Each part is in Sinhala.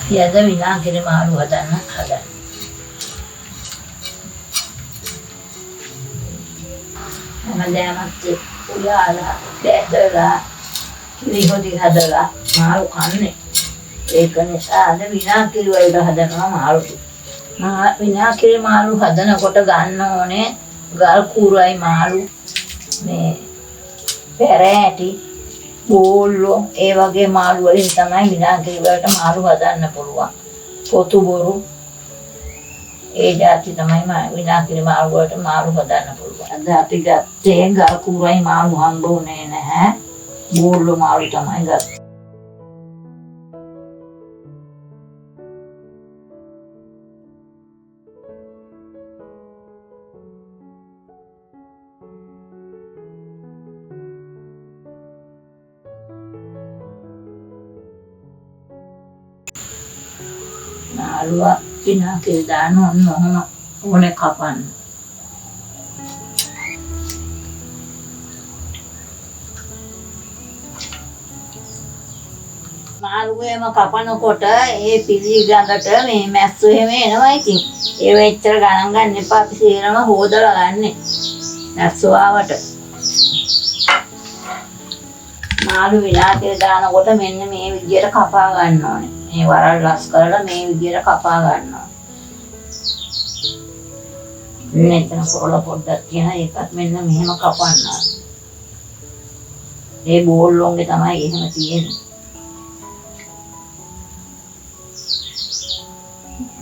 යද විනාකිරි මාළු හදන්න හදන්න. හැමදාමත් උයාලා දැදලා කිරිහොදි හදලා මාළු කන්නේ. ඒක නිසා අද විනාකිරි වලට හදනවා මාළු. විනාකිරි මාළු හදනකොට ගන්න ඕනේ ගල් කුරයි මාළු මේ පෙරෑටි බෝල්ලෝ ඒ වගේ මාළු වලින් තමයි විනාකිරි වලට මාළු හදන්න පුළුවන්. පොතු බොරු ඒ જાති තමයි විනාකිරි මාළු වලට මාළු හදන්න පුළුවන්. අද අපි ගත්තේ ගල් කුරයි මාළු හම්බුනේ නැහැ. බෝල්ලෝ මාළු තමයි ගත්තේ. මාළුවා විනාකිරි දාන ඕනේ කපන්න. මාළුවේම කපනකොට ඒ පිළිගඟට මේ මැස්සු එහෙම එනවා ඉතින්. ඒව එච්චර ගණන් ගන්න එපා. අපි සේරම හොදලා ගන්නෙ. මැස්සු ආවට. මාළු විනාකිරි දානකොට මෙන්න මේ විදියට කපා ගන්න ඕනේ. මේ වරල් රස් කරලා මේ විදියට කපා ගන්නවා. මෙතන කොළ පොඩ්ඩක් තියෙන එකත් මෙන්න මෙහෙම කපන්නවා. මේ බෝල්ලොන්ගේ තමයි එහෙම තියෙන්නේ.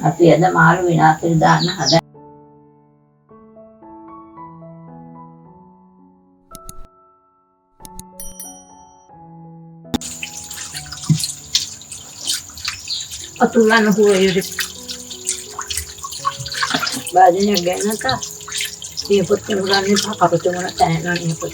අපි අද මාළු විනාකිරි දාන්න හදන්නේ. අතුලන්න හොයුරි බාදිනේ ගන්නක මේ පොත්තේ මුලන්නේ පහකට මොන තැනනවා නේ පොත්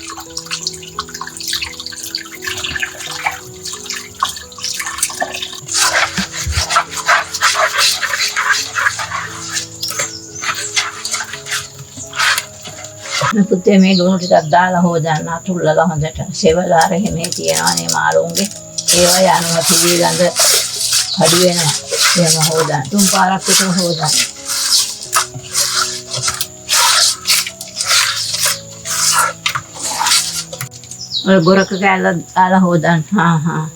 මේ පුතේ මේ ලුණු ටිකක් දාලා හොදන්න අතුල්ලලා හොඳට සෙවලාර හැමේ තියනවානේ මාළුන්ගේ ඒවා යනවා පිළිගඳ අඩු වෙනවා. එහෙම හොදන්න. තුන් පාරක් විතර හොදන්න. ඔය ගොරක කෑල්ල දාලා හොදන්න. හා.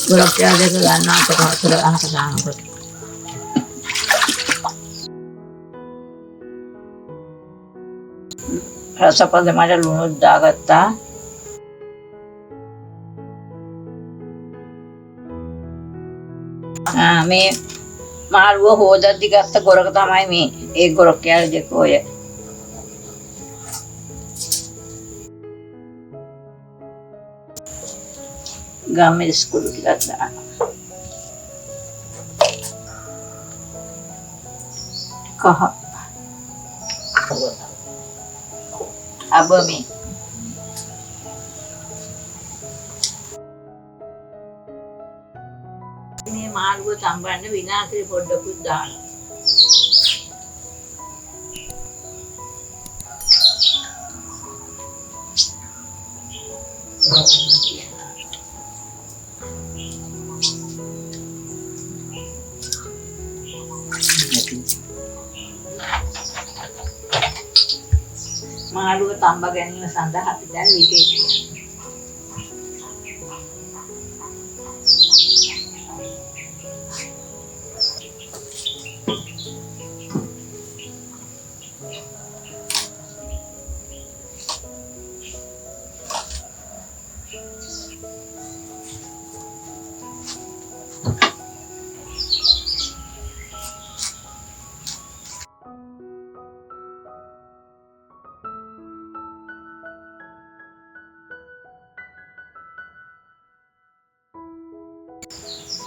ගොරක් කෑල්ල දෙක ගන්න අපට හතර අනක දානකොට. රසපද මට ලුණු දාගත්තා. මේ මාළුව හොදද්දි ගත්ත ගොරක තමයි මේ. ඒ ගොරක් කෑල්ල දෙක ඔය. ගම්මිරිස් කුඩු ටිකක් දානවා. කහ. abami මේ මාළුව තඹන්න විනාකිරි පොඩ්ඩකුත් දානවා. මාළුව තඹ ගැනීම සඳහා අපි දැන් විශේෂ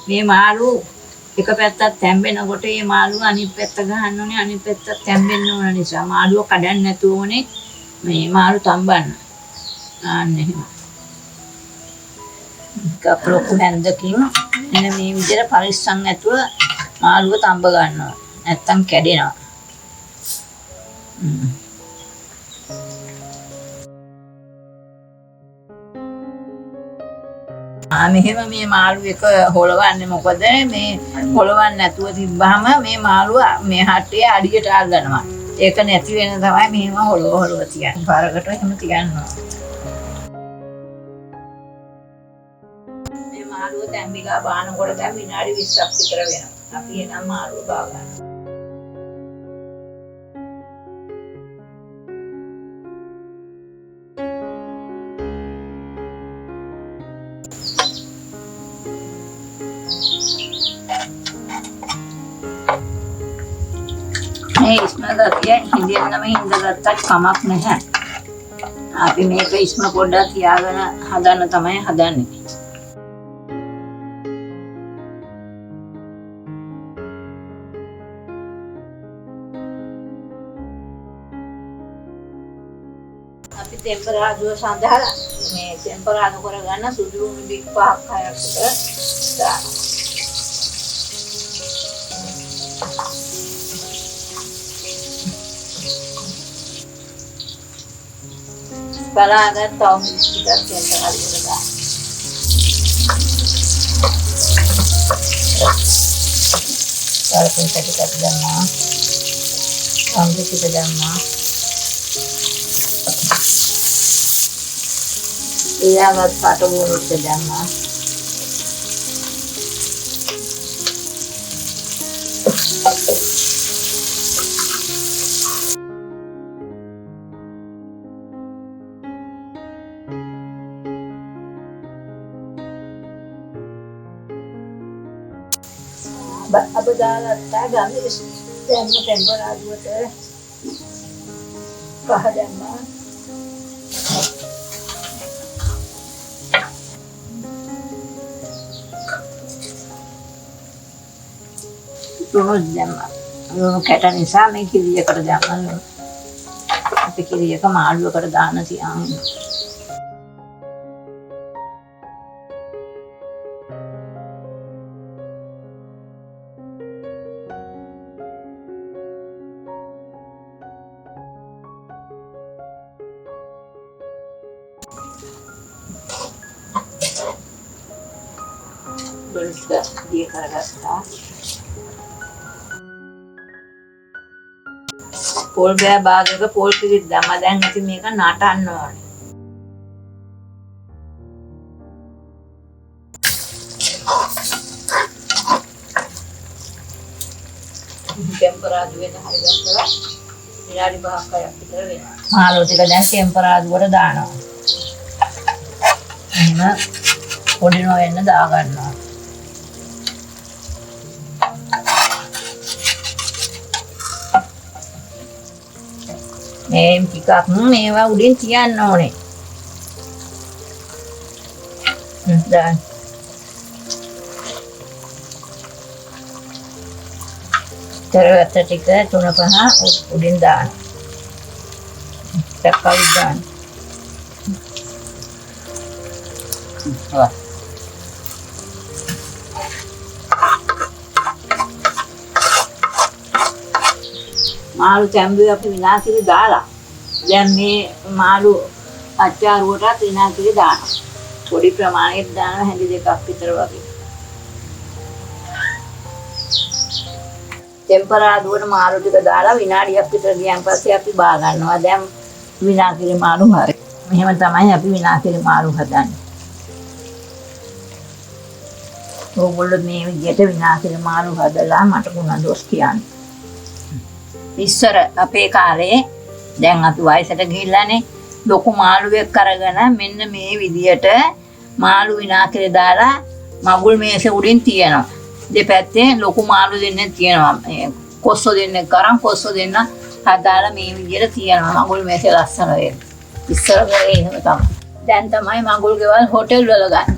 මේ මාළු එක පැත්තක් තැම්බෙනකොට මේ මාළුව අනිත් පැත්ත ගහන්න ඕනේ අනිත් පැත්තත් තැම්බෙන්න ඕන නිසා මාළුව කඩන්න නැතුව ඕනේ මේ මාළු තම්බන්න. ආන්න එහෙම. කපලොකු හැන්දකින් එන මේ විදිහට පරිස්සම් නැතුව මාළුව තම්බ ගන්නවා. නැත්තම් කැඩෙනවා. මෙහෙම මේ මාළු එක හොලවන්නේ මොකද මේ හොලවන්නේ නැතුව තිබ්බහම මේ මාළුව මේ හට්ටිය අඩියට අල්ලනවා. ඒක නැති වෙන තමයි මෙහෙම හොලව තියන්නේ. පාරකට එහෙම තියනවා. මේ මාළුව තැම්බිලා බානකොට දැන් විනාඩි 20ක් විතර වෙනවා. අපි එනම් මාළුව බා ගන්නවා. මේ ඉස්මගතිය හිඳෙන්නම හිඳගත්තත් කමක් නැහැ. අපි මේක ඉස්ම පොඩ්ඩක් තියාගෙන හදන්න තමයි හදන්නේ. අපි ටෙම්පරාදුව සඳහා මේ ටෙම්පරාදු කරගන්න සුදු මිලික් 5ක් 6ක් විතර දානවා. බලාගත් තව මිනිස් ටිකක් ටෙම්පරාදු කරගන්න. ටිකක් දැම්මා. අම්බු ටික දැම්මා. ඊළඟට පාටමෝරුත් දැම්මා. अब දාලා ගාමේ දැම්ම ටෙම්පරාදුවට පහ දැම්මා. තුනක් දැම්මා. ලුණු කැට නිසා මේ කිරියකට දැම්මා. අපි කිරියක මාළුවකට දාන්න තියන්නේ. dia කරගත්තා. පොල් බෑ භාගයක පොල් පිරිත් දැම්ම. දැන් ඉතින් මේක නටන්න ඕනේ. ටෙම්පරාදු වෙන හරි දැම්මලා විනාඩි 5ක් 6ක් විතර වෙනවා. මාළු ටික දැන් ටෙම්පරාදුවට දානවා. එහෙම පොඩි නොවෙන්න දා ගන්නවා. මේ ටිකක් මේවා උඩින් තියන්න ඕනේ. දැන් තරවත ටික 3-5 උඩින් දාන්න. තක්කල් දාන්න. මාළු තැඹුවේ අපි විනාකිරි දාලා. දැන් මේ මාළු අච්චාරුවටත් විනාකිරි දානවා. පොඩි ප්‍රමාණයක් දානවා, හැඳි දෙකක් විතර වගේ. ටෙම්පරාදුවට මාළු ටික දාලා විනාඩියක් විතර ගියන් පස්සේ අපි බා ගන්නවා. දැන් විනාකිරි මාළු හරි. මෙහෙම තමයි අපි විනාකිරි මාළු හදන්නේ. ඕගොල්ලෝ මේ විදිහට විනාකිරි මාළු හදලා මට ගුණ දොස් කියන්නේ. ඉස්සර අපේ කාලේ දැන් අපි වයසට ගිහිල්ලානේ ලොකු මාළුවෙක් අරගෙන මෙන්න මේ විදියට මාළු විනාකිරි දාලා මගුල් මේසෙ උඩින් තියනවා. දෙපැත්තේ ලොකු මාළු දෙන්නෙක් තියනවා. කොස්සෝ දෙන්නෙක් කරන් කොස්සෝ දෙන්න හදාලා මේ විදියට තියනවා. මගුල් මේසෙ ලස්සන වෙන්න. ඉස්සර ගානේ එහෙම තමයි. දැන් තමයි මගුල් ගෙවල් හොටෙල් වල ගන්න.